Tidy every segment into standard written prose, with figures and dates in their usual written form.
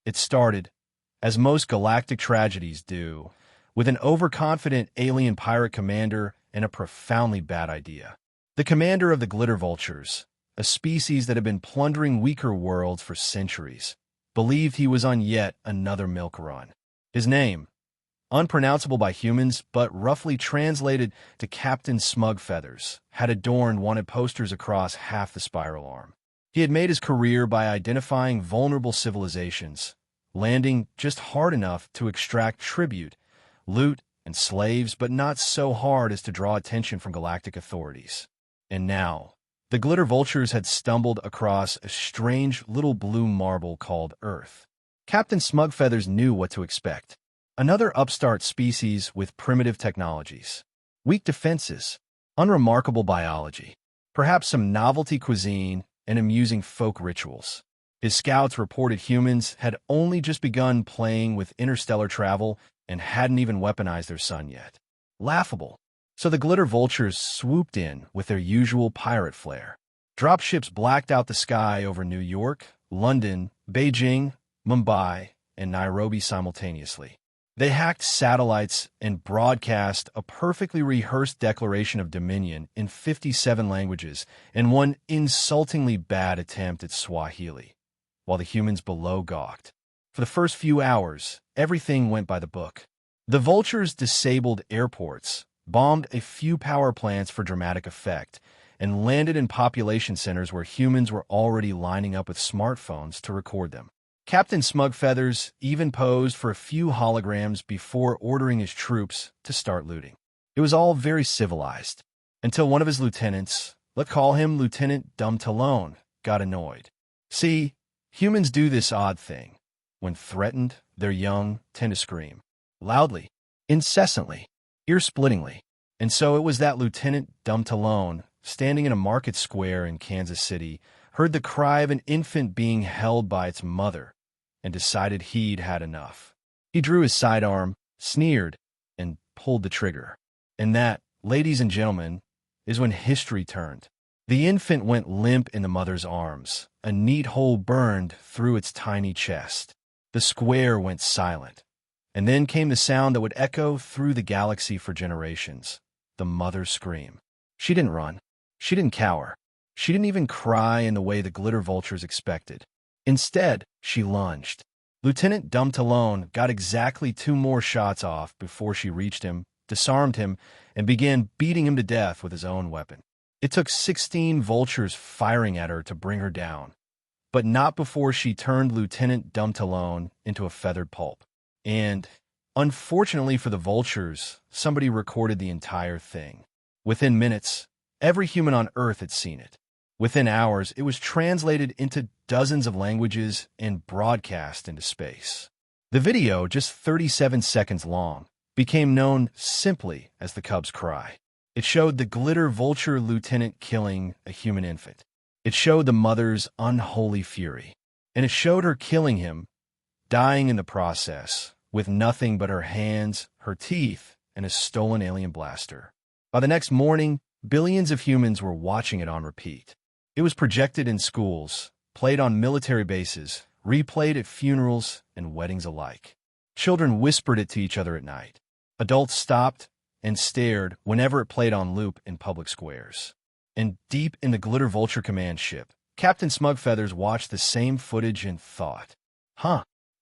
It started, as most galactic tragedies do, with an overconfident alien pirate commander and a profoundly bad idea. The commander of the Glitter Vultures, a species that had been plundering weaker worlds for centuries, believed he was on yet another milk run. His name, unpronounceable by humans but roughly translated to Captain Smugfeathers, had adorned wanted posters across half the spiral arm. He had made his career by identifying vulnerable civilizations, landing just hard enough to extract tribute, loot, and slaves, but not so hard as to draw attention from galactic authorities. And now, the Glitter Vultures had stumbled across a strange little blue marble called Earth. Captain Smugfeathers knew what to expect. Another upstart species with primitive technologies, weak defenses, unremarkable biology, perhaps some novelty cuisine and amusing folk rituals. His scouts reported humans had only just begun playing with interstellar travel and hadn't even weaponized their sun yet. Laughable. So the Glitter Vultures swooped in with their usual pirate flair. Dropships blacked out the sky over New York, London, Beijing, Mumbai, and Nairobi simultaneously. They hacked satellites and broadcast a perfectly rehearsed declaration of dominion in 57 languages and one insultingly bad attempt at Swahili, while the humans below gawked. For the first few hours, everything went by the book. The Vultures disabled airports, bombed a few power plants for dramatic effect, and landed in population centers where humans were already lining up with smartphones to record them. Captain Smugfeathers even posed for a few holograms before ordering his troops to start looting. It was all very civilized, until one of his lieutenants, let's call him Lieutenant Dumtalone, got annoyed. See, humans do this odd thing. When threatened, their young tend to scream. Loudly, incessantly, ear-splittingly. And so it was that Lieutenant Dumtalone, standing in a market square in Kansas City, heard the cry of an infant being held by its mother, and decided he'd had enough. He drew his sidearm, sneered, and pulled the trigger. And that, ladies and gentlemen, is when history turned. The infant went limp in the mother's arms. A neat hole burned through its tiny chest. The square went silent. And then came the sound that would echo through the galaxy for generations. The mother's scream. She didn't run. She didn't cower. She didn't even cry in the way the Glitter Vultures expected. Instead, she lunged. Lieutenant Dumtalone got exactly 2 more shots off before she reached him, disarmed him, and began beating him to death with his own weapon. It took 16 vultures firing at her to bring her down, but not before she turned Lieutenant Dumtalone into a feathered pulp. And, unfortunately for the vultures, somebody recorded the entire thing. Within minutes, every human on Earth had seen it. Within hours, it was translated into dozens of languages and broadcast into space. The video, just 37 seconds long, became known simply as the Cub's Cry. It showed the Glitter Vulture lieutenant killing a human infant. It showed the mother's unholy fury. And it showed her killing him, dying in the process, with nothing but her hands, her teeth, and a stolen alien blaster. By the next morning, billions of humans were watching it on repeat. It was projected in schools, played on military bases, replayed at funerals and weddings alike. Children whispered it to each other at night. Adults stopped and stared whenever it played on loop in public squares. And deep in the Glitter Vulture command ship, Captain Smugfeathers watched the same footage and thought,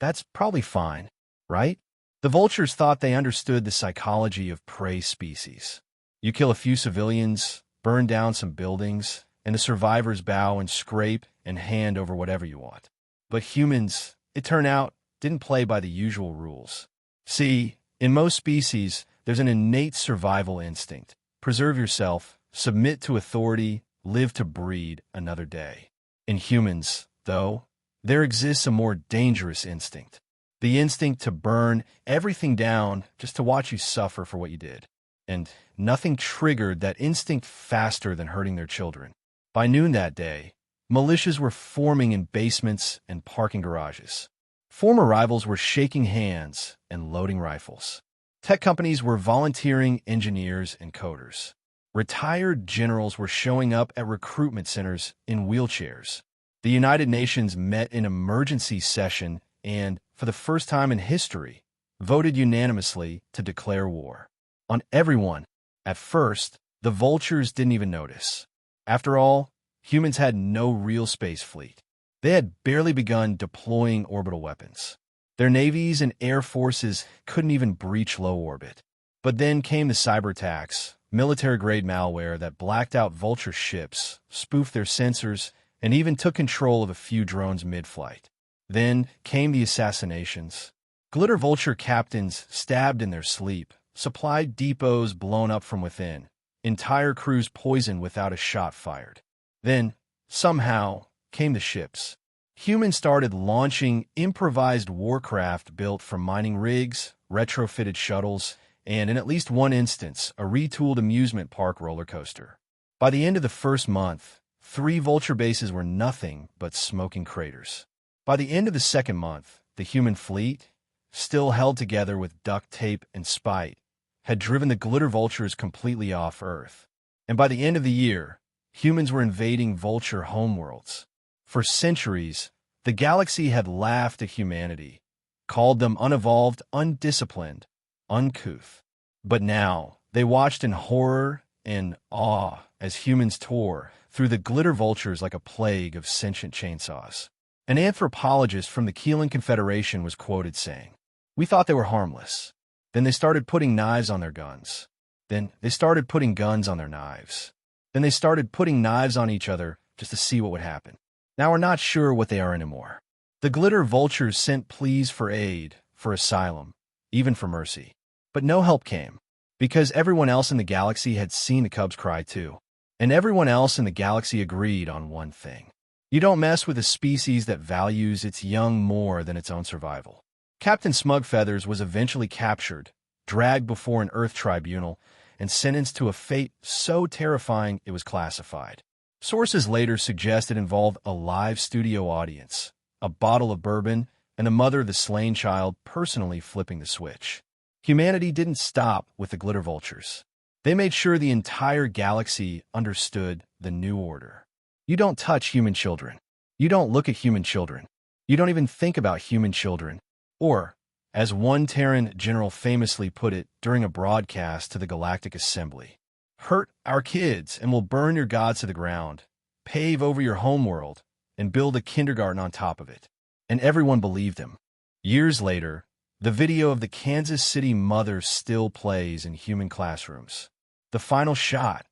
that's probably fine, right? The vultures thought they understood the psychology of prey species. You kill a few civilians, burn down some buildings, and the survivors bow and scrape and hand over whatever you want. But humans, it turned out, didn't play by the usual rules. See, in most species, there's an innate survival instinct. Preserve yourself, submit to authority, live to breed another day. In humans, though, there exists a more dangerous instinct. The instinct to burn everything down just to watch you suffer for what you did. And nothing triggered that instinct faster than hurting their children. By noon that day, militias were forming in basements and parking garages. Former rivals were shaking hands and loading rifles. Tech companies were volunteering engineers and coders. Retired generals were showing up at recruitment centers in wheelchairs. The United Nations met in emergency session and, for the first time in history, voted unanimously to declare war on everyone. At first, the Vultures didn't even notice. After all, humans had no real space fleet. They had barely begun deploying orbital weapons. Their navies and air forces couldn't even breach low orbit. But then came the cyber attacks, military-grade malware that blacked out Vulture ships, spoofed their sensors, and even took control of a few drones mid-flight. Then came the assassinations. Glitter Vulture captains stabbed in their sleep, supply depots blown up from within, entire crews poisoned without a shot fired. Then, somehow, came the ships. Humans started launching improvised warcraft built from mining rigs, retrofitted shuttles, and, in at least one instance, a retooled amusement park roller coaster. By the end of the first month, 3 Vulture bases were nothing but smoking craters. By the end of the second month, the human fleet, still held together with duct tape and spite, had driven the Glitter Vultures completely off Earth. And by the end of the year, humans were invading Vulture homeworlds. For centuries, the galaxy had laughed at humanity, called them unevolved, undisciplined, uncouth. But now, they watched in horror and awe as humans tore through the Glitter Vultures like a plague of sentient chainsaws. An anthropologist from the Keelan Confederation was quoted saying, "We thought they were harmless. Then they started putting knives on their guns. Then they started putting guns on their knives. Then they started putting knives on each other just to see what would happen. Now we're not sure what they are anymore." The Glitter Vultures sent pleas for aid, for asylum, even for mercy. But no help came, because everyone else in the galaxy had seen the cubs cry too. And everyone else in the galaxy agreed on one thing. You don't mess with a species that values its young more than its own survival. Captain Smugfeathers was eventually captured, dragged before an Earth tribunal, and sentenced to a fate so terrifying it was classified. Sources later suggest it involved a live studio audience, a bottle of bourbon, and the mother of the slain child personally flipping the switch. Humanity didn't stop with the Glitter Vultures. They made sure the entire galaxy understood the new order. You don't touch human children. You don't look at human children. You don't even think about human children. Or, as one Terran general famously put it during a broadcast to the Galactic Assembly, "Hurt our kids and we'll burn your gods to the ground, pave over your homeworld, and build a kindergarten on top of it." And everyone believed him. Years later, the video of the Kansas City mother still plays in human classrooms. The final shot,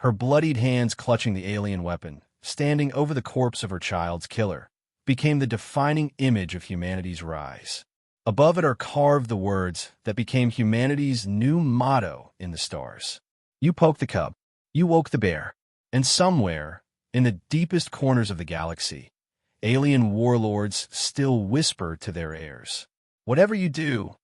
her bloodied hands clutching the alien weapon, standing over the corpse of her child's killer, became the defining image of humanity's rise. Above it are carved the words that became humanity's new motto in the stars. You poke the cub, you woke the bear. And somewhere, in the deepest corners of the galaxy, alien warlords still whisper to their heirs, "Whatever you do,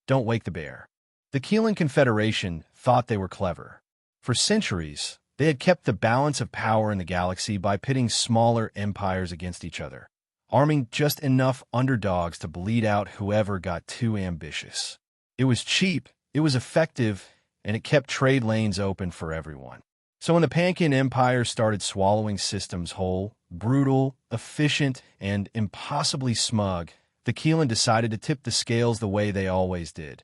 don't wake the bear." The Keelan Confederation thought they were clever. For centuries, they had kept the balance of power in the galaxy by pitting smaller empires against each other, arming just enough underdogs to bleed out whoever got too ambitious. It was cheap, it was effective, and it kept trade lanes open for everyone. So when the Pankin Empire started swallowing systems whole, brutal, efficient, and impossibly smug, the Keelan decided to tip the scales the way they always did.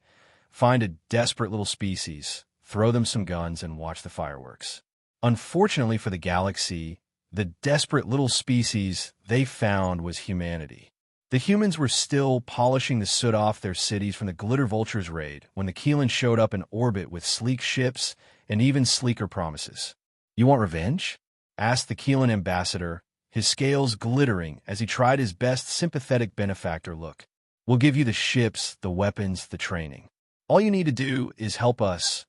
Find a desperate little species, throw them some guns, and watch the fireworks. Unfortunately for the galaxy, the desperate little species they found was humanity. The humans were still polishing the soot off their cities from the Glitter Vultures raid when the Keelan showed up in orbit with sleek ships and even sleeker promises. "You want revenge?" asked the Keelan ambassador, his scales glittering as he tried his best sympathetic benefactor look. "We'll give you the ships, the weapons, the training. All you need to do is help us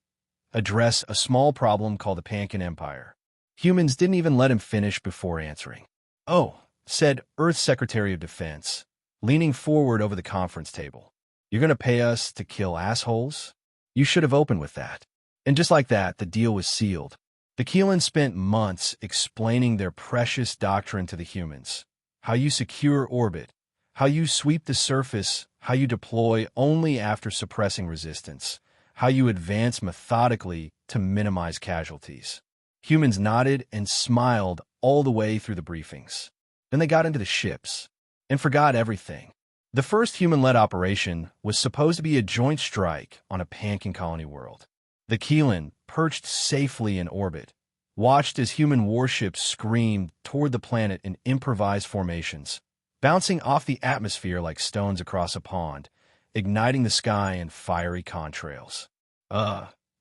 address a small problem called the Pankin Empire." Humans didn't even let him finish before answering. "Oh," said Earth's Secretary of Defense, leaning forward over the conference table. "You're going to pay us to kill assholes? You should have opened with that." And just like that, the deal was sealed. The Keelan spent months explaining their precious doctrine to the humans. How you secure orbit, how you sweep the surface, how you deploy only after suppressing resistance, how you advance methodically to minimize casualties. Humans nodded and smiled all the way through the briefings. Then they got into the ships and forgot everything. The first human-led operation was supposed to be a joint strike on a Pankin colony world. The Keelan, perched safely in orbit, watched as human warships screamed toward the planet in improvised formations, bouncing off the atmosphere like stones across a pond, igniting the sky in fiery contrails.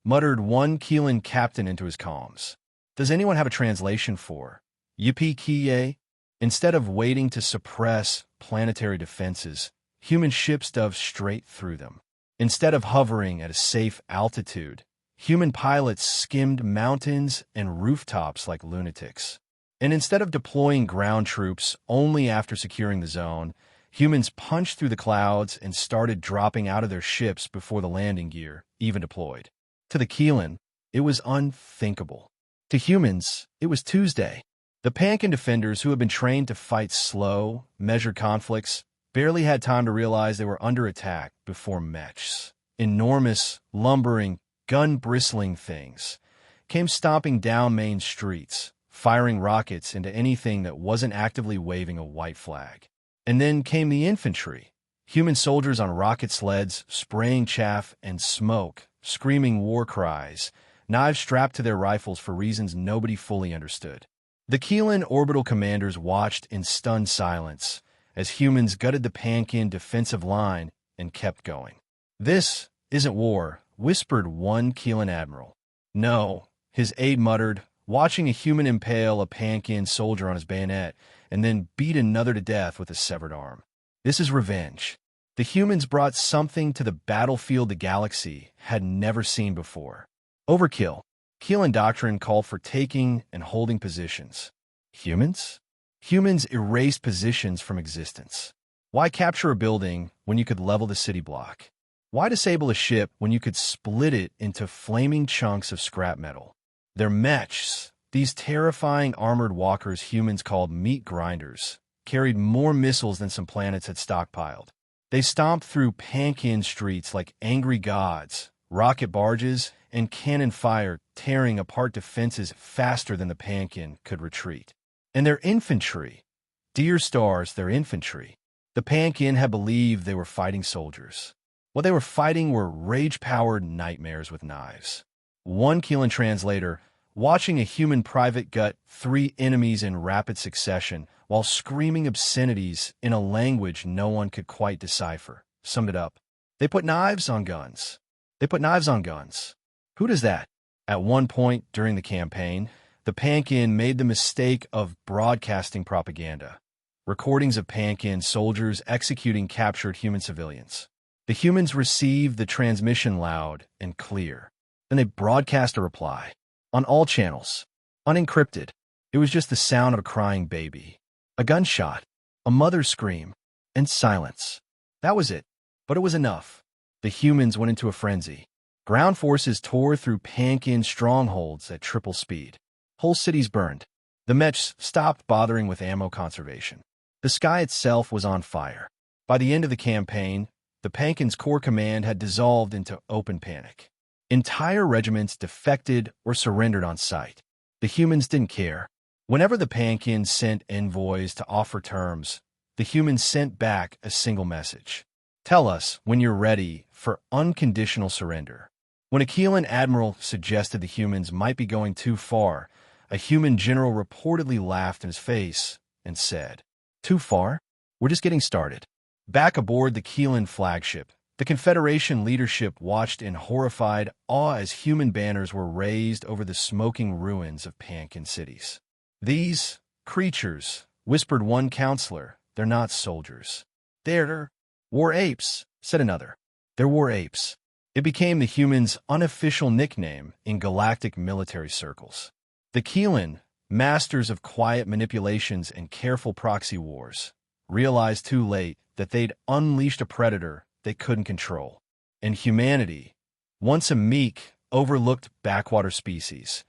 Muttered one Keelan captain into his comms. Does anyone have a translation for yippee-ki-yay? Instead of waiting to suppress planetary defenses, human ships dove straight through them. Instead of hovering at a safe altitude, human pilots skimmed mountains and rooftops like lunatics. And instead of deploying ground troops only after securing the zone, humans punched through the clouds and started dropping out of their ships before the landing gear even deployed. To the Keelan, it was unthinkable. To humans, it was Tuesday. The Pankin defenders, who had been trained to fight slow, measured conflicts, barely had time to realize they were under attack before mechs, enormous, lumbering, gun-bristling things, came stomping down main streets, firing rockets into anything that wasn't actively waving a white flag. And then came the infantry, human soldiers on rocket sleds, spraying chaff and smoke, screaming war cries, knives strapped to their rifles for reasons nobody fully understood. The Keelan orbital commanders watched in stunned silence as humans gutted the Pankin defensive line and kept going. "This isn't war," whispered one Keelan admiral. "No," his aide muttered, watching a human impale a Pankin soldier on his bayonet and then beat another to death with a severed arm. "This is revenge." The humans brought something to the battlefield the galaxy had never seen before. Overkill. Keelan doctrine called for taking and holding positions. Humans? Humans erased positions from existence. Why capture a building when you could level the city block? Why disable a ship when you could split it into flaming chunks of scrap metal? Their mechs, these terrifying armored walkers humans called meat grinders, carried more missiles than some planets had stockpiled. They stomped through Pankin streets like angry gods, rocket barges, and cannon fire tearing apart defenses faster than the Pankin could retreat. And their infantry, dear stars, their infantry. The Pankin had believed they were fighting soldiers. What they were fighting were rage-powered nightmares with knives. One Keelan translator, watching a human private gut 3 enemies in rapid succession while screaming obscenities in a language no one could quite decipher, summed it up. They put knives on guns. They put knives on guns. Who does that? At one point during the campaign, the Pankin made the mistake of broadcasting propaganda. Recordings of Pankin soldiers executing captured human civilians. The humans received the transmission loud and clear. Then they broadcast a reply. On all channels. Unencrypted. It was just the sound of a crying baby. A gunshot. A mother's scream. And silence. That was it. But it was enough. The humans went into a frenzy. Ground forces tore through Pankin strongholds at triple speed. Whole cities burned. The mechs stopped bothering with ammo conservation. The sky itself was on fire. By the end of the campaign, the Pankin's core command had dissolved into open panic. Entire regiments defected or surrendered on sight. The humans didn't care. Whenever the Pankin sent envoys to offer terms, the humans sent back a single message. "Tell us when you're ready for unconditional surrender." When a Keelan admiral suggested the humans might be going too far, a human general reportedly laughed in his face and said, "Too far? We're just getting started." Back aboard the Keelan flagship, the Confederation leadership watched in horrified awe as human banners were raised over the smoking ruins of Pankin cities. "These creatures," whispered one counselor, "they're not soldiers. They're war apes," said another. "They're war apes." It became the humans' unofficial nickname in galactic military circles. The Keelan, masters of quiet manipulations and careful proxy wars, realized too late that they'd unleashed a predator they couldn't control. And humanity, once a meek, overlooked backwater species,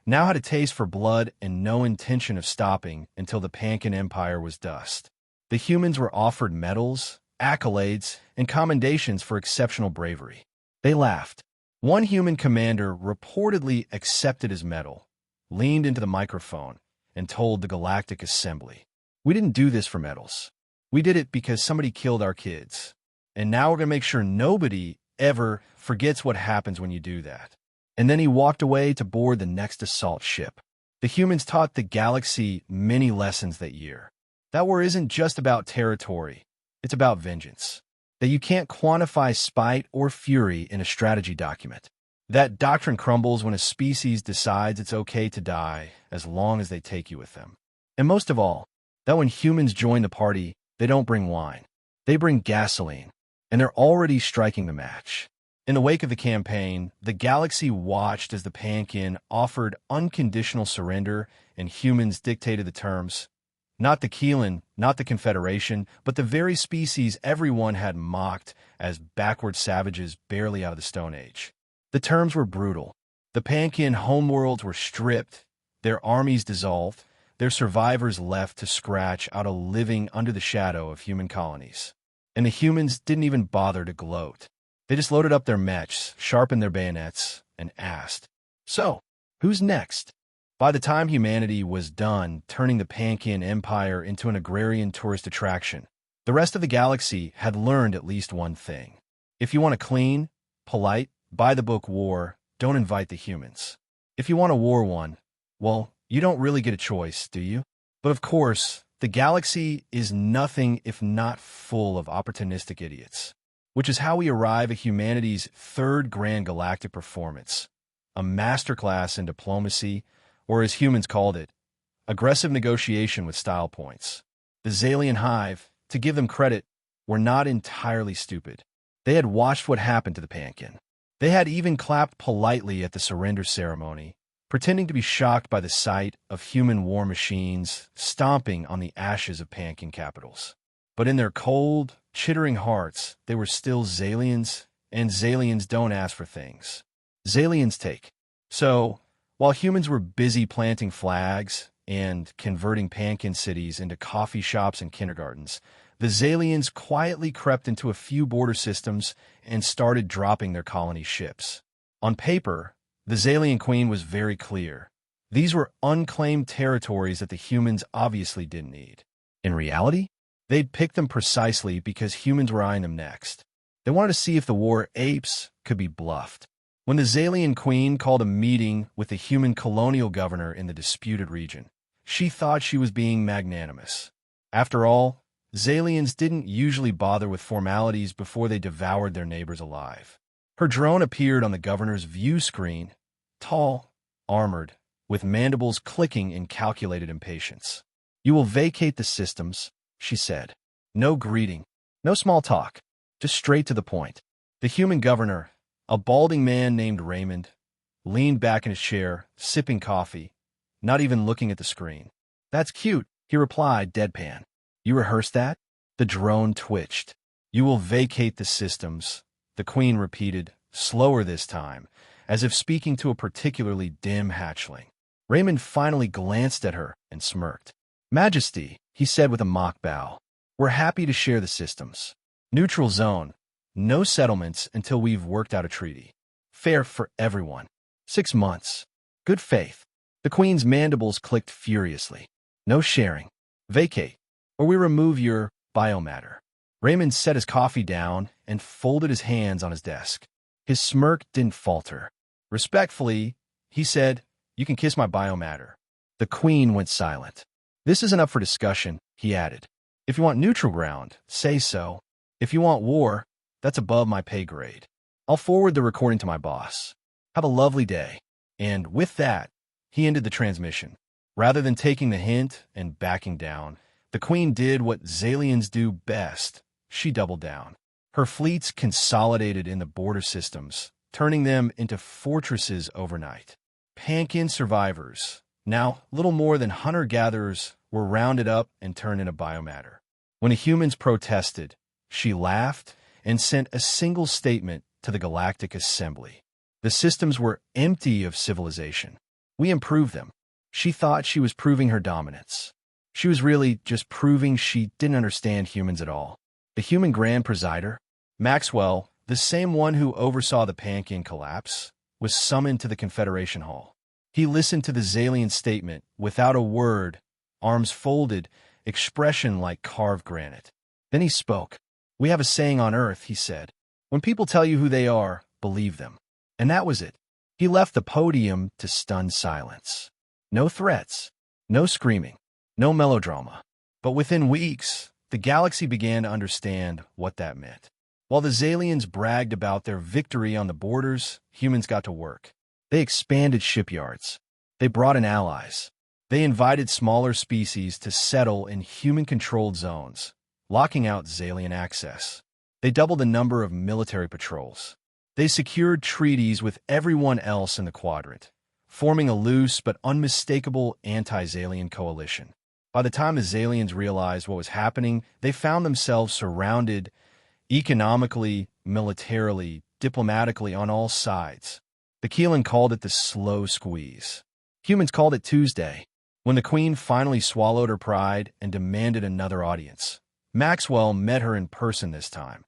now had a taste for blood and no intention of stopping until the Pankin Empire was dust. The humans were offered medals, accolades, and commendations for exceptional bravery. They laughed. One human commander reportedly accepted his medal, leaned into the microphone, and told the Galactic Assembly, "We didn't do this for medals. We did it because somebody killed our kids. And now we're going to make sure nobody ever forgets what happens when you do that. And then he walked away to board the next assault ship. The humans taught the galaxy many lessons that year. That war isn't just about territory. It's about vengeance. That you can't quantify spite or fury in a strategy document. That doctrine crumbles when a species decides it's okay to die as long as they take you with them. And most of all, that when humans join the party, they don't bring wine. They bring gasoline. And they're already striking the match. In the wake of the campaign, the galaxy watched as the Pankin offered unconditional surrender and humans dictated the terms. Not the Keelan, not the Confederation, but the very species everyone had mocked as backward savages barely out of the Stone Age. The terms were brutal. The Pankin homeworlds were stripped, their armies dissolved, their survivors left to scratch out a living under the shadow of human colonies. And the humans didn't even bother to gloat. They just loaded up their mechs, sharpened their bayonets, and asked, "So, who's next?" By the time humanity was done turning the Pankin Empire into an agrarian tourist attraction, the rest of the galaxy had learned at least one thing. If you want a clean, polite, by-the-book war, don't invite the humans. If you want a war one, well, you don't really get a choice, do you? But of course, the galaxy is nothing if not full of opportunistic idiots, which is how we arrive at humanity's third grand galactic performance, a masterclass in diplomacy, or as humans called it, aggressive negotiation with style points. The Zalian hive, to give them credit, were not entirely stupid. They had watched what happened to the Pankin. They had even clapped politely at the surrender ceremony, pretending to be shocked by the sight of human war machines stomping on the ashes of Pankin capitals. But in their cold, chittering hearts, they were still Zalians, and Zalians don't ask for things. Zalians take. So, while humans were busy planting flags and converting Pankin cities into coffee shops and kindergartens, the Zalians quietly crept into a few border systems and started dropping their colony ships. On paper, the Zalian queen was very clear. These were unclaimed territories that the humans obviously didn't need. In reality, they'd picked them precisely because humans were eyeing them next. They wanted to see if the war apes could be bluffed. When the Zalian queen called a meeting with the human colonial governor in the disputed region, she thought she was being magnanimous. After all, Zalians didn't usually bother with formalities before they devoured their neighbors alive. Her drone appeared on the governor's view screen, tall, armored, with mandibles clicking in calculated impatience. "You will vacate the systems," she said. "No greeting, no small talk, just straight to the point." The human governor, a balding man named Raymond, leaned back in his chair, sipping coffee, not even looking at the screen. "That's cute," he replied, deadpan. "You rehearsed that?" The drone twitched. "You will vacate the systems," the queen repeated, slower this time, as if speaking to a particularly dim hatchling. Raymond finally glanced at her and smirked. "Majesty," he said with a mock bow, "we're happy to share the systems. Neutral zone. No settlements until we've worked out a treaty. Fair for everyone. 6 months. Good faith." The queen's mandibles clicked furiously. "No sharing. Vacate, or we remove your biomatter." Raymond set his coffee down and folded his hands on his desk. His smirk didn't falter. Respectfully, he said, "You can kiss my biomatter." The queen went silent. "This isn't up for discussion," he added. "If you want neutral ground, say so. If you want war, that's above my pay grade. I'll forward the recording to my boss. Have a lovely day." And with that, he ended the transmission. Rather than taking the hint and backing down, the queen did what Zalians do best. She doubled down. Her fleets consolidated in the border systems, turning them into fortresses overnight. Pankin survivors, now little more than hunter-gatherers, were rounded up and turned into biomatter. When the humans protested, she laughed and sent a single statement to the Galactic Assembly. The systems were empty of civilization. We improved them. She thought she was proving her dominance. She was really just proving she didn't understand humans at all. The human Grand Presider, Maxwell, the same one who oversaw the Pankin collapse, was summoned to the Confederation Hall. He listened to the Zalian statement without a word, arms folded, expression like carved granite. Then he spoke. "We have a saying on Earth," he said. "When people tell you who they are, believe them." And that was it. He left the podium to stunned silence. No threats, no screaming, no melodrama. But within weeks, the galaxy began to understand what that meant. While the Zalians bragged about their victory on the borders, humans got to work. They expanded shipyards. They brought in allies. They invited smaller species to settle in human-controlled zones, locking out Zalian access. They doubled the number of military patrols. They secured treaties with everyone else in the quadrant, forming a loose but unmistakable anti-Zalian coalition. By the time the Zalians realized what was happening, they found themselves surrounded economically, militarily, diplomatically on all sides. The Keelan called it the slow squeeze. Humans called it Tuesday. When the Queen finally swallowed her pride and demanded another audience, Maxwell met her in person this time.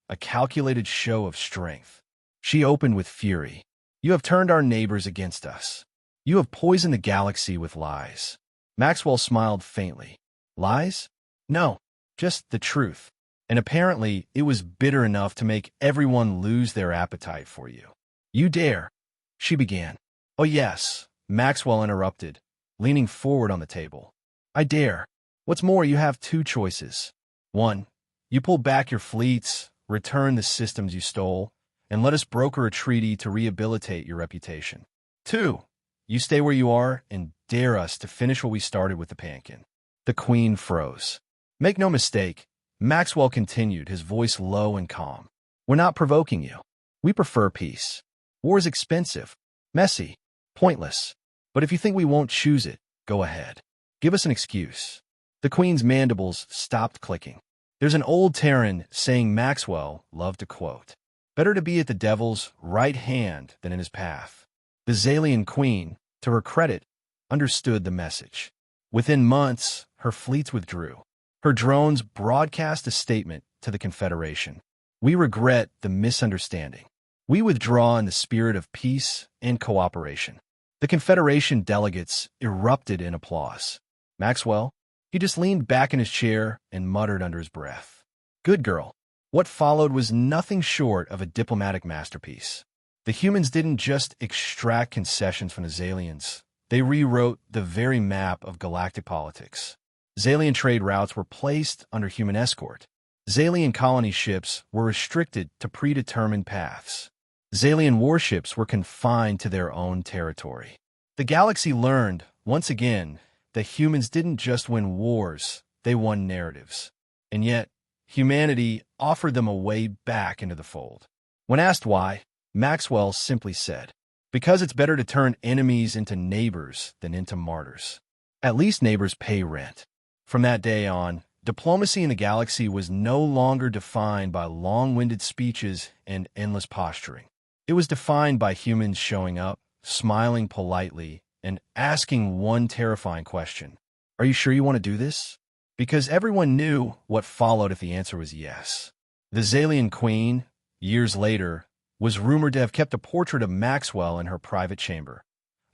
A calculated show of strength. She opened with fury. "You have turned our neighbors against us. You have poisoned the galaxy with lies." Maxwell smiled faintly. "Lies? No, just the truth. And apparently it was bitter enough to make everyone lose their appetite for you." "You dare," she began. "Oh yes," Maxwell interrupted, leaning forward on the table. "I dare. What's more, you have two choices. One, you pull back your fleets, return the systems you stole, and let us broker a treaty to rehabilitate your reputation. Two, you stay where you are and dare us to finish what we started with the Pankin." The Queen froze. "Make no mistake," Maxwell continued, his voice low and calm. "We're not provoking you. We prefer peace. War is expensive, messy, pointless. But if you think we won't choose it, go ahead. Give us an excuse." The Queen's mandibles stopped clicking. There's an old Terran saying Maxwell loved to quote, "Better to be at the devil's right hand than in his path." The Zalian Queen, to her credit, understood the message. Within months, her fleets withdrew. Her drones broadcast a statement to the Confederation. "We regret the misunderstanding. We withdraw in the spirit of peace and cooperation." The Confederation delegates erupted in applause. Maxwell, he just leaned back in his chair and muttered under his breath, "Good girl." What followed was nothing short of a diplomatic masterpiece. The humans didn't just extract concessions from the Zalians. They rewrote the very map of galactic politics. Zalian trade routes were placed under human escort. Zalian colony ships were restricted to predetermined paths. Zalian warships were confined to their own territory. The galaxy learned, once again, that humans didn't just win wars, they won narratives. And yet, humanity offered them a way back into the fold. When asked why, Maxwell simply said, "Because it's better to turn enemies into neighbors than into martyrs. At least neighbors pay rent." From that day on, diplomacy in the galaxy was no longer defined by long-winded speeches and endless posturing. It was defined by humans showing up, smiling politely, and asking one terrifying question. "Are you sure you want to do this?" Because everyone knew what followed if the answer was yes. The Zalian Queen, years later, was rumored to have kept a portrait of Maxwell in her private chamber,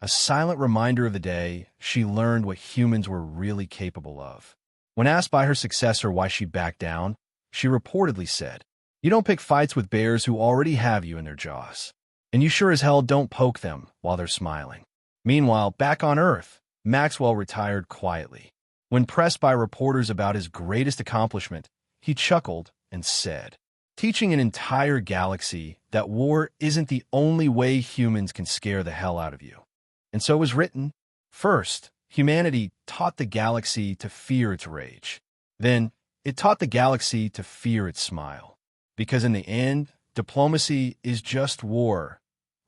a silent reminder of the day she learned what humans were really capable of. When asked by her successor why she backed down, she reportedly said, "You don't pick fights with bears who already have you in their jaws. And you sure as hell don't poke them while they're smiling." Meanwhile, back on Earth, Maxwell retired quietly. When pressed by reporters about his greatest accomplishment, he chuckled and said, "Teaching an entire galaxy that war isn't the only way humans can scare the hell out of you." And so it was written. First, humanity taught the galaxy to fear its rage. Then, it taught the galaxy to fear its smile. Because in the end, diplomacy is just war,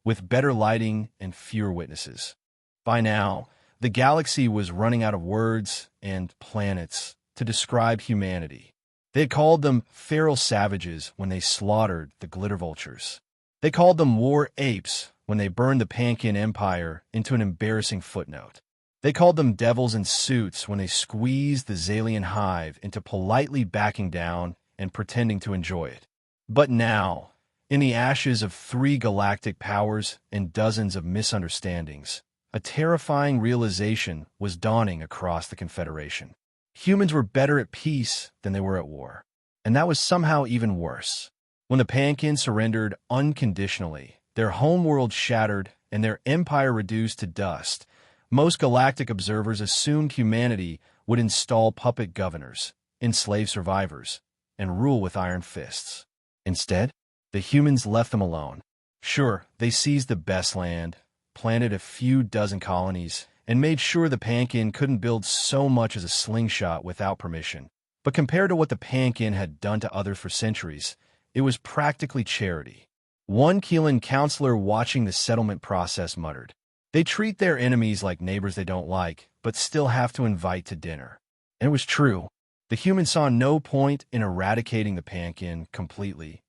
with better lighting and fewer witnesses. By now, the galaxy was running out of words and planets to describe humanity. They had called them feral savages when they slaughtered the Glitter Vultures. They called them war apes when they burned the Pankin Empire into an embarrassing footnote. They called them devils in suits when they squeezed the Zalian hive into politely backing down and pretending to enjoy it. But now, in the ashes of 3 galactic powers and dozens of misunderstandings, a terrifying realization was dawning across the Confederation. Humans were better at peace than they were at war. And that was somehow even worse. When the Pankin surrendered unconditionally, their homeworld shattered and their empire reduced to dust, most galactic observers assumed humanity would install puppet governors, enslave survivors, and rule with iron fists. Instead, the humans left them alone. Sure, they seized the best land, planted a few dozen colonies, and made sure the Pankin couldn't build so much as a slingshot without permission. But compared to what the Pankin had done to others for centuries, it was practically charity. One Keelan counselor watching the settlement process muttered, "They treat their enemies like neighbors they don't like, but still have to invite to dinner." And it was true. The humans saw no point in eradicating the Pankin completely.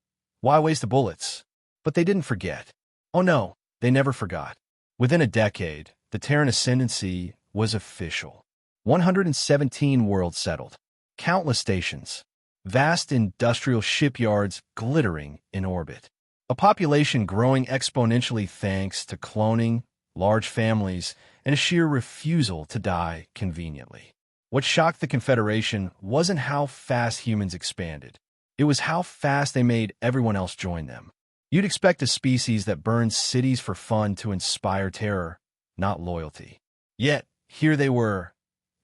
Why waste the bullets? But they didn't forget. Oh no, they never forgot. Within a decade, the Terran ascendancy was official. 117 worlds settled. Countless stations. Vast industrial shipyards glittering in orbit. A population growing exponentially thanks to cloning, large families, and a sheer refusal to die conveniently. What shocked the Confederation wasn't how fast humans expanded. It was how fast they made everyone else join them. You'd expect a species that burns cities for fun to inspire terror, not loyalty. Yet, here they were,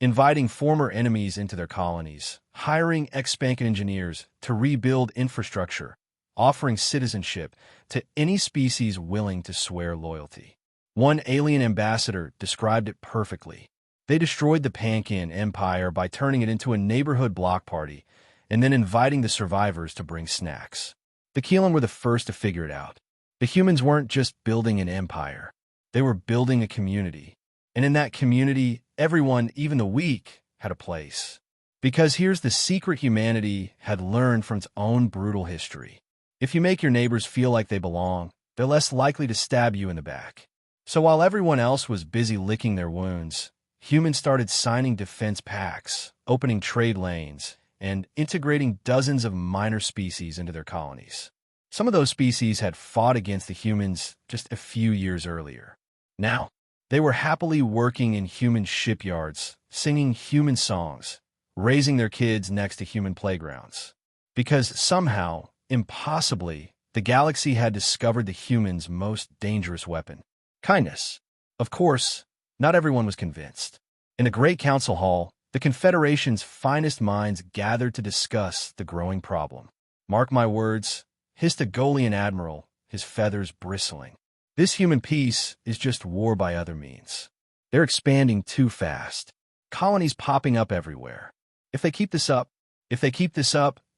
inviting former enemies into their colonies, hiring ex-Pankin engineers to rebuild infrastructure, offering citizenship to any species willing to swear loyalty. One alien ambassador described it perfectly. They destroyed the Pankin Empire by turning it into a neighborhood block party and then inviting the survivors to bring snacks. The Keelan were the first to figure it out. The humans weren't just building an empire. They were building a community. And in that community, everyone, even the weak, had a place. Because here's the secret humanity had learned from its own brutal history. If you make your neighbors feel like they belong, they're less likely to stab you in the back. So while everyone else was busy licking their wounds, humans started signing defense pacts, opening trade lanes, and integrating dozens of minor species into their colonies. Some of those species had fought against the humans just a few years earlier. Now, they were happily working in human shipyards, singing human songs, raising their kids next to human playgrounds. Because somehow, impossibly, the galaxy had discovered the humans' most dangerous weapon: kindness. Of course, not everyone was convinced. In the Great Council Hall, the Confederation's finest minds gathered to discuss the growing problem. "Mark my words," hissed a Golian admiral, his feathers bristling. "This human peace is just war by other means. They're expanding too fast. Colonies popping up everywhere. If they keep this up,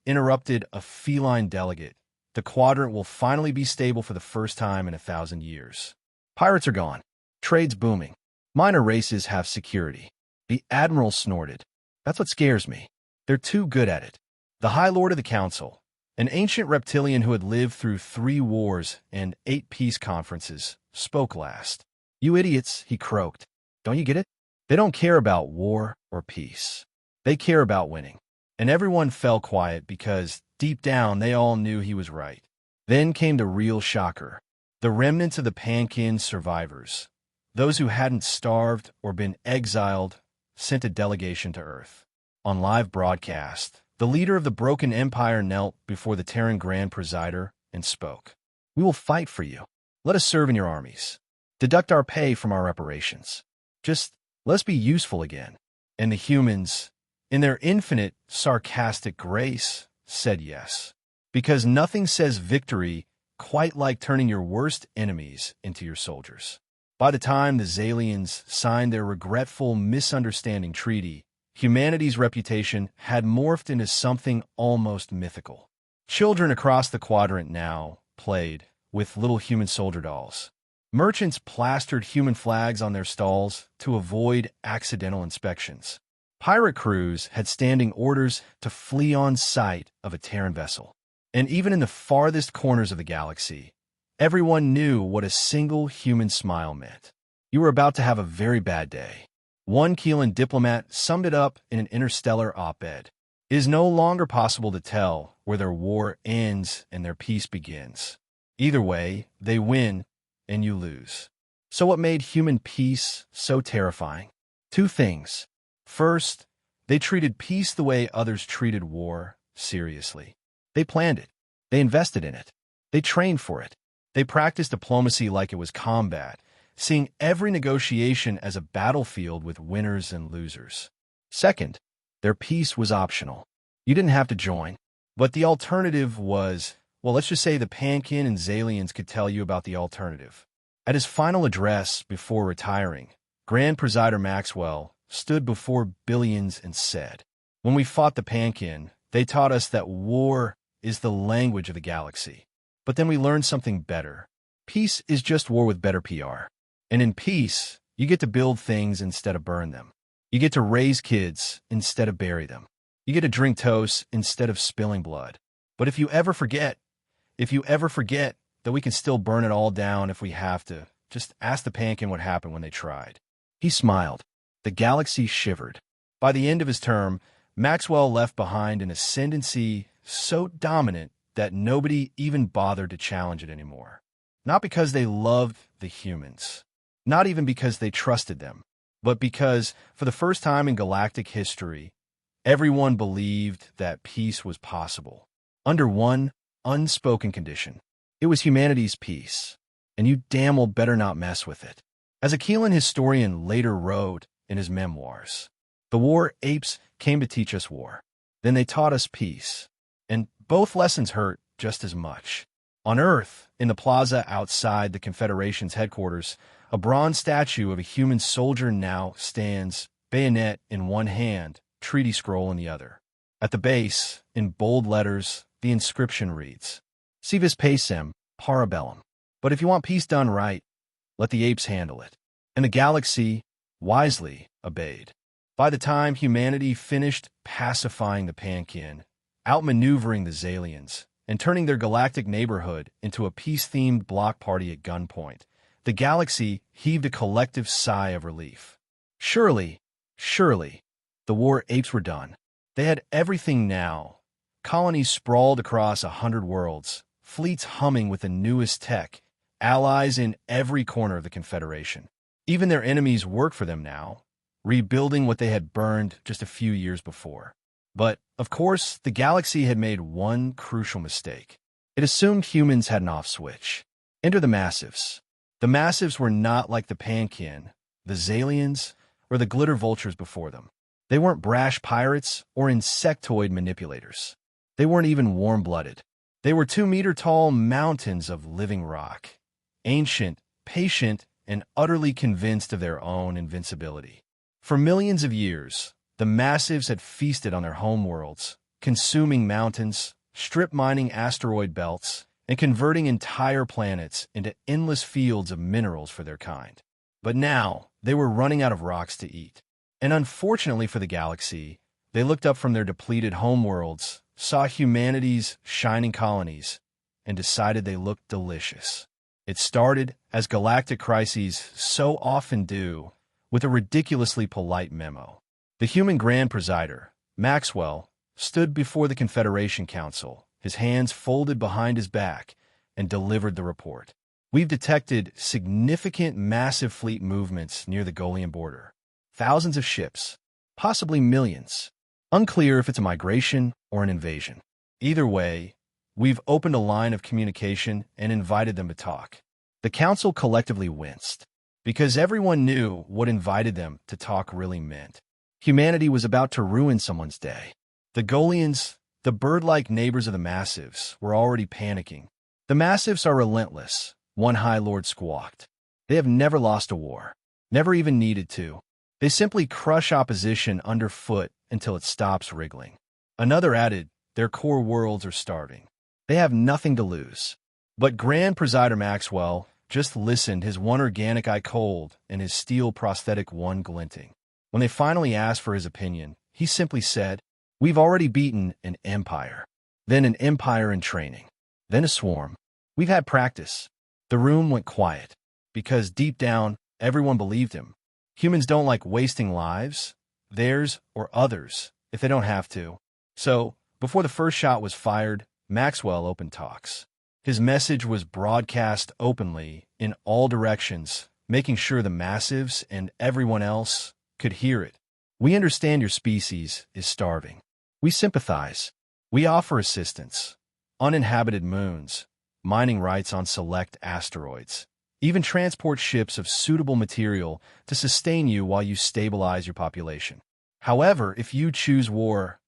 interrupted a feline delegate, the quadrant will finally be stable for the first time in 1,000 years. Pirates are gone. Trade's booming. Minor races have security." The admiral snorted. "That's what scares me. They're too good at it." The High Lord of the Council, an ancient reptilian who had lived through 3 wars and 8 peace conferences, spoke last. "You idiots," he croaked. "Don't you get it? They don't care about war or peace. They care about winning." And everyone fell quiet because, deep down, they all knew he was right. Then came the real shocker. The remnants of the Pankin survivors, those who hadn't starved or been exiled, sent a delegation to Earth. On live broadcast, the leader of the broken empire knelt before the Terran Grand Presider and spoke. "We will fight for you. Let us serve in your armies. Deduct our pay from our reparations. Just let's be useful again." And the humans, in their infinite, sarcastic grace, said yes. Because nothing says victory quite like turning your worst enemies into your soldiers. By the time the Zalians signed their regretful misunderstanding treaty, humanity's reputation had morphed into something almost mythical. Children across the quadrant now played with little human soldier dolls. Merchants plastered human flags on their stalls to avoid accidental inspections. Pirate crews had standing orders to flee on sight of a Terran vessel. And even in the farthest corners of the galaxy, everyone knew what a single human smile meant. You were about to have a very bad day. One Keelan diplomat summed it up in an interstellar op-ed. "It is no longer possible to tell where their war ends and their peace begins. Either way, they win and you lose." So what made human peace so terrifying? 2 things. First, they treated peace the way others treated war, seriously. They planned it. They invested in it. They trained for it. They practiced diplomacy like it was combat, seeing every negotiation as a battlefield with winners and losers. Second, their peace was optional. You didn't have to join. But the alternative was, well, let's just say the Pankin and Zalians could tell you about the alternative. At his final address before retiring, Grand Presider Maxwell stood before billions and said, "When we fought the Pankin, they taught us that war is the language of the galaxy. But then we learned something better. Peace is just war with better PR. And in peace, you get to build things instead of burn them. You get to raise kids instead of bury them. You get to drink toast instead of spilling blood. But if you ever forget that we can still burn it all down if we have to, just ask the Pankin what happened when they tried." He smiled. The galaxy shivered. By the end of his term, Maxwell left behind an ascendancy so dominant that nobody even bothered to challenge it anymore. Not because they loved the humans, not even because they trusted them, but because, for the first time in galactic history, everyone believed that peace was possible, under one unspoken condition. It was humanity's peace, and you damn well better not mess with it. As a Keelan historian later wrote in his memoirs, "The war apes came to teach us war. Then they taught us peace. And both lessons hurt just as much." On Earth, in the plaza outside the Confederation's headquarters, a bronze statue of a human soldier now stands, bayonet in one hand, treaty scroll in the other. At the base, in bold letters, the inscription reads, "Si vis pacem, para bellum." But if you want peace done right, let the apes handle it. And the galaxy wisely obeyed. By the time humanity finished pacifying the Pankin, outmaneuvering the Zalians, and turning their galactic neighborhood into a peace-themed block party at gunpoint, the galaxy heaved a collective sigh of relief. Surely, the war apes were done. They had everything now. Colonies sprawled across 100 worlds, fleets humming with the newest tech, allies in every corner of the Confederation. Even their enemies worked for them now, rebuilding what they had burned just a few years before. But, of course, the galaxy had made one crucial mistake. It assumed humans had an off switch. Enter the Massives. The Massives were not like the Pankin, the Zalians, or the Glitter Vultures before them. They weren't brash pirates or insectoid manipulators. They weren't even warm-blooded. They were 2-meter-tall mountains of living rock, ancient, patient, and utterly convinced of their own invincibility. For millions of years, the Massives had feasted on their homeworlds, consuming mountains, strip-mining asteroid belts, and converting entire planets into endless fields of minerals for their kind. But now, they were running out of rocks to eat. And unfortunately for the galaxy, they looked up from their depleted homeworlds, saw humanity's shining colonies, and decided they looked delicious. It started, as galactic crises so often do, with a ridiculously polite memo. The human Grand Presider, Maxwell, stood before the Confederation Council, his hands folded behind his back, and delivered the report. "We've detected significant massive fleet movements near the Golian border. Thousands of ships, possibly millions. Unclear if it's a migration or an invasion. Either way, we've opened a line of communication and invited them to talk." The council collectively winced, because everyone knew what invited them to talk really meant. Humanity was about to ruin someone's day. The Golians, the bird-like neighbors of the Massives, were already panicking. "The Massives are relentless," one High Lord squawked. "They have never lost a war, never even needed to. They simply crush opposition underfoot until it stops wriggling." Another added, "Their core worlds are starving. They have nothing to lose." But Grand Presider Maxwell just listened, his one organic eye cold and his steel prosthetic one glinting. When they finally asked for his opinion, he simply said, "We've already beaten an empire, then an empire in training, then a swarm. We've had practice." The room went quiet, because deep down, everyone believed him. Humans don't like wasting lives, theirs or others, if they don't have to. So, before the first shot was fired, Maxwell opened talks. His message was broadcast openly in all directions, making sure the Massives and everyone else could hear it. "We understand your species is starving. We sympathize. We offer assistance, uninhabited moons, mining rights on select asteroids, even transport ships of suitable material to sustain you while you stabilize your population. However, if you choose war,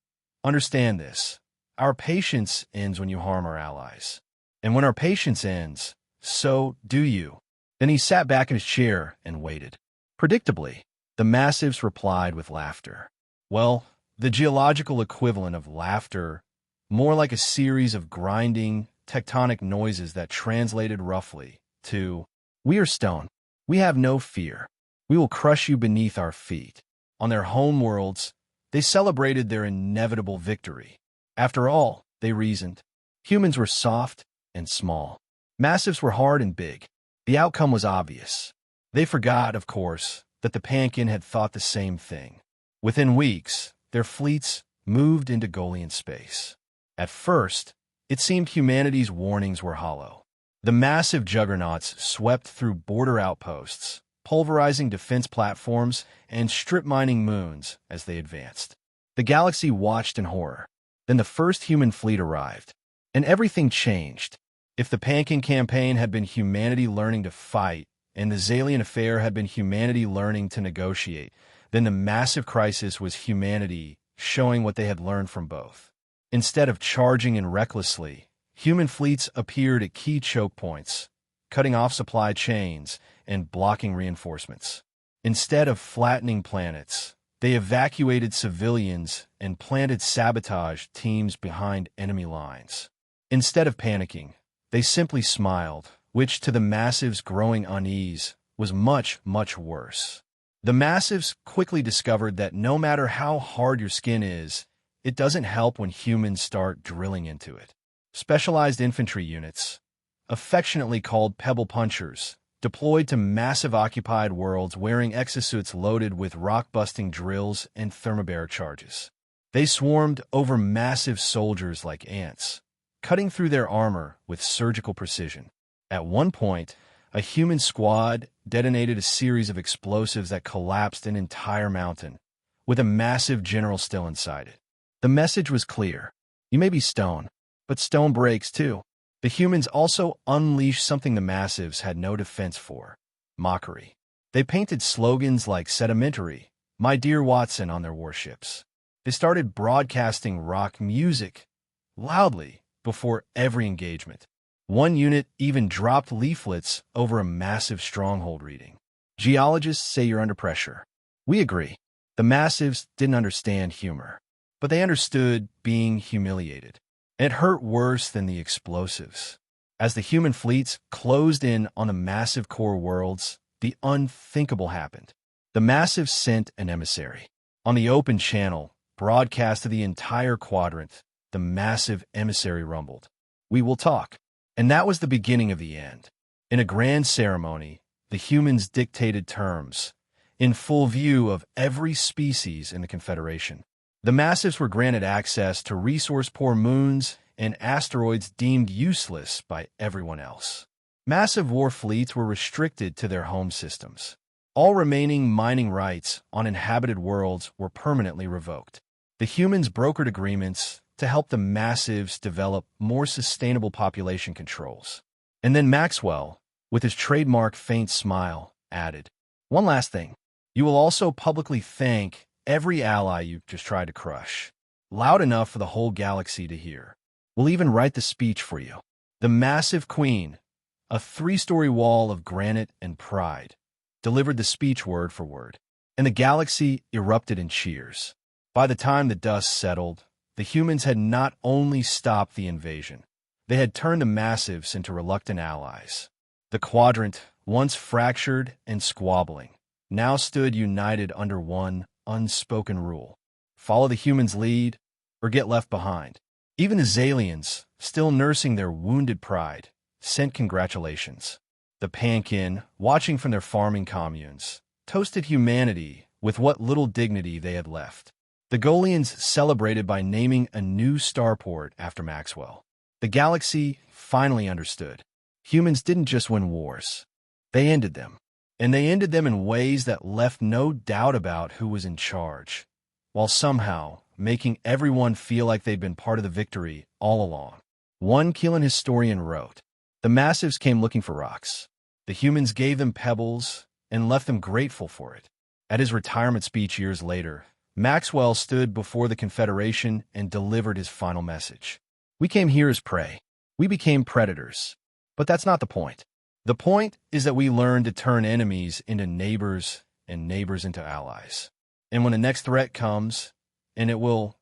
understand this. Our patience ends when you harm our allies. And when our patience ends, so do you. Then he sat back in his chair and waited. Predictably, the massives replied with laughter. Well, the geological equivalent of laughter, more like a series of grinding, tectonic noises that translated roughly to, "We are stone. We have no fear. We will crush you beneath our feet." On their home worlds, they celebrated their inevitable victory. After all, they reasoned, humans were soft and small. Massives were hard and big. The outcome was obvious. They forgot, of course, that the Pankin had thought the same thing. Within weeks, their fleets moved into Golian space. At first, it seemed humanity's warnings were hollow. The massive juggernauts swept through border outposts, pulverizing defense platforms and strip-mining moons as they advanced. The galaxy watched in horror. Then the first human fleet arrived, and everything changed. If the Pankin campaign had been humanity learning to fight, and the Zalian affair had been humanity learning to negotiate, then the massive crisis was humanity showing what they had learned from both. Instead of charging in recklessly, human fleets appeared at key choke points, cutting off supply chains and blocking reinforcements. Instead of flattening planets, they evacuated civilians and planted sabotage teams behind enemy lines. Instead of panicking, they simply smiled, which to the massives' growing unease was much, much worse. The massives quickly discovered that no matter how hard your skin is, it doesn't help when humans start drilling into it. Specialized infantry units, affectionately called pebble punchers, deployed to massive occupied worlds wearing exosuits loaded with rock-busting drills and thermobaric charges. They swarmed over massive soldiers like ants, cutting through their armor with surgical precision. At one point, a human squad detonated a series of explosives that collapsed an entire mountain, with a massive general still inside it. The message was clear. You may be stone, but stone breaks too. The humans also unleashed something the massives had no defense for: mockery. They painted slogans like "Sedimentary," "My dear Watson" on their warships. They started broadcasting rock music loudly before every engagement. One unit even dropped leaflets over a massive stronghold reading, "Geologists say you're under pressure." We agree. The massives didn't understand humor, but they understood being humiliated. And it hurt worse than the explosives. As the human fleets closed in on the massive core worlds, the unthinkable happened. The massives sent an emissary. On the open channel, broadcast to the entire quadrant, the massive emissary rumbled, "We will talk." And that was the beginning of the end. In a grand ceremony, the humans dictated terms, in full view of every species in the Confederation. The massives were granted access to resource-poor moons and asteroids deemed useless by everyone else. Massive war fleets were restricted to their home systems. All remaining mining rights on inhabited worlds were permanently revoked. The humans brokered agreements to help the massives develop more sustainable population controls. And then Maxwell, with his trademark faint smile, added, "One last thing. You will also publicly thank every ally you've just tried to crush, loud enough for the whole galaxy to hear. We'll even write the speech for you." The massive queen, a 3-story wall of granite and pride, delivered the speech word for word, and the galaxy erupted in cheers. By the time the dust settled, the humans had not only stopped the invasion, they had turned the massives into reluctant allies. The quadrant, once fractured and squabbling, now stood united under one unspoken rule: follow the humans' lead or get left behind. Even the Zalians, still nursing their wounded pride, sent congratulations. The Pankin, watching from their farming communes, toasted humanity with what little dignity they had left. The Golians celebrated by naming a new starport after Maxwell. The galaxy finally understood. Humans didn't just win wars. They ended them. And they ended them in ways that left no doubt about who was in charge, while somehow making everyone feel like they'd been part of the victory all along. One Keelan historian wrote, "The massives came looking for rocks. The humans gave them pebbles and left them grateful for it." At his retirement speech years later, Maxwell stood before the Confederation and delivered his final message. "We came here as prey. We became predators. But that's not the point. The point is that we learned to turn enemies into neighbors and neighbors into allies. And when the next threat comes, and it will,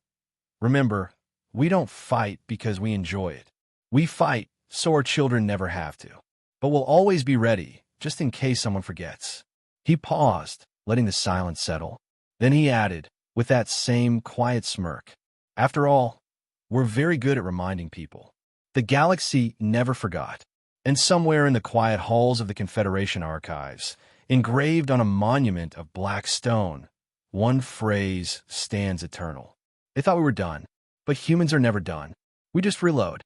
remember, we don't fight because we enjoy it. We fight so our children never have to. But we'll always be ready, just in case someone forgets." He paused, letting the silence settle. Then he added, with that same quiet smirk, "After all, we're very good at reminding people. The galaxy never forgot." And somewhere in the quiet halls of the Confederation archives, engraved on a monument of black stone, one phrase stands eternal. "They thought we were done, but humans are never done. We just reload."